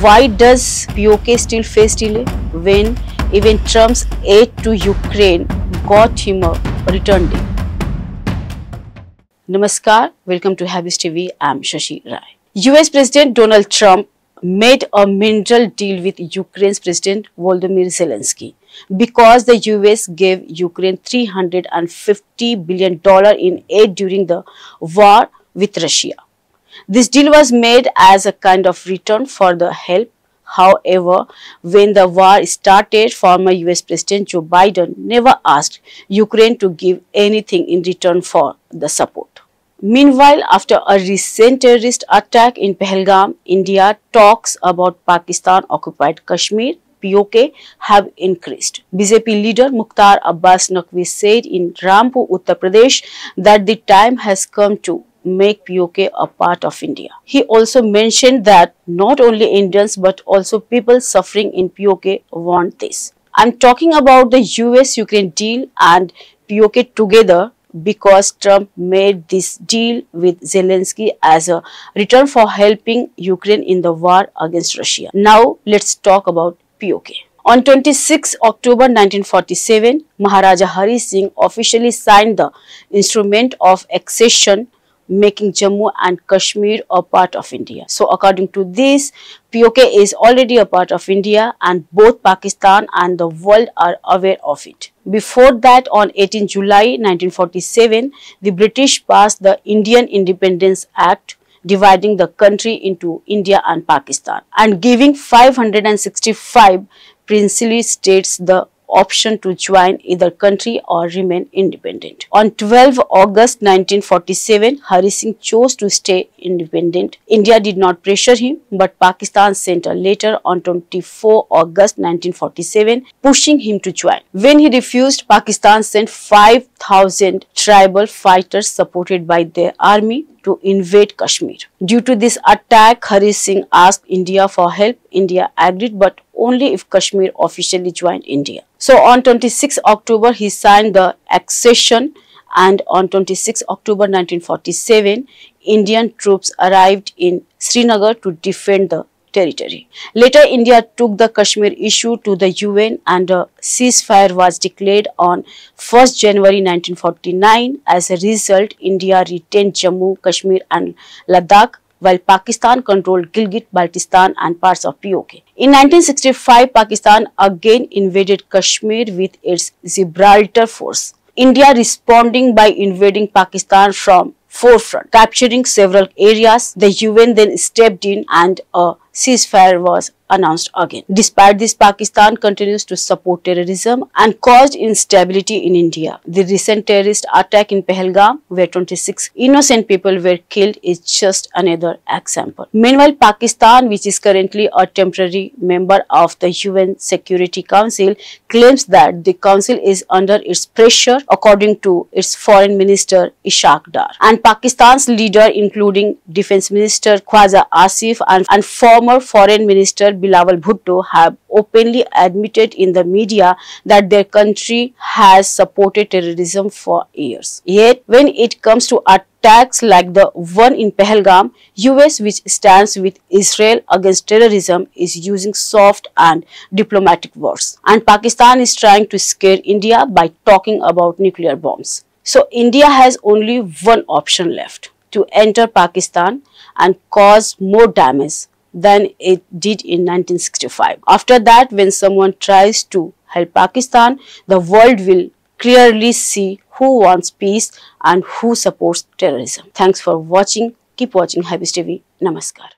Why does POK still face delay when even Trump's aid to Ukraine got him a return deal? Namaskar, welcome to Habis TV. I'm Shashi Rai. US President Donald Trump made a mineral deal with Ukraine's President Volodymyr Zelensky because the US gave Ukraine $350 billion in aid during the war with Russia. This deal was made as a kind of return for the help. However, when the war started, former US President Joe Biden never asked Ukraine to give anything in return for the support. Meanwhile, after a recent terrorist attack in Pahalgam, India, talks about Pakistan-occupied Kashmir (POK) have increased. BJP leader Mukhtar Abbas Naqvi said in Rampur, Uttar Pradesh, that the time has come to make POK a part of India. He also mentioned that not only Indians but also people suffering in POK want this. I'm talking about the US-Ukraine deal and POK together because Trump made this deal with Zelensky as a return for helping Ukraine in the war against Russia. Now let's talk about POK. On 26 October 1947, Maharaja Hari Singh officially signed the Instrument of Accession, making Jammu and Kashmir a part of India. So according to this, POK is already a part of India and both Pakistan and the world are aware of it. Before that, on 18 July 1947, the British passed the Indian Independence Act, dividing the country into India and Pakistan and giving 565 princely states the option to join either country or remain independent. On 12 August 1947, Hari Singh chose to stay independent. India did not pressure him, but Pakistan sent a letter on 24 August 1947 pushing him to join. When he refused, Pakistan sent 5,000 tribal fighters supported by their army to invade Kashmir. Due to this attack, Hari Singh asked India for help. India agreed, but only if Kashmir officially joined India. So on 26 October, he signed the accession, and on 26 October 1947, Indian troops arrived in Srinagar to defend the territory. Later, India took the Kashmir issue to the UN and a ceasefire was declared on 1st January 1949. As a result, India retained Jammu, Kashmir and Ladakh, while Pakistan controlled Gilgit-Baltistan and parts of POK. In 1965, Pakistan again invaded Kashmir with its Gibraltar force. India responding by invading Pakistan from forefront, capturing several areas. The UN then stepped in and a ceasefire was announced again. Despite this, Pakistan continues to support terrorism and caused instability in India. The recent terrorist attack in Pahalgam, where 26 innocent people were killed, is just another example. Meanwhile, Pakistan, which is currently a temporary member of the UN Security Council, claims that the council is under its pressure, according to its foreign minister Ishaq Dar. And Pakistan's leader, including Defense Minister Khwaja Asif and former Foreign Minister Bilawal Bhutto, have openly admitted in the media that their country has supported terrorism for years. Yet, when it comes to attacks like the one in Pahalgam, US, which stands with Israel against terrorism, is using soft and diplomatic words. And Pakistan is trying to scare India by talking about nuclear bombs. So India has only one option left: to enter Pakistan and cause more damage than it did in 1965. After that, when someone tries to help Pakistan, the world will clearly see who wants peace and who supports terrorism. Thanks for watching. Keep watching Habis TV. Namaskar.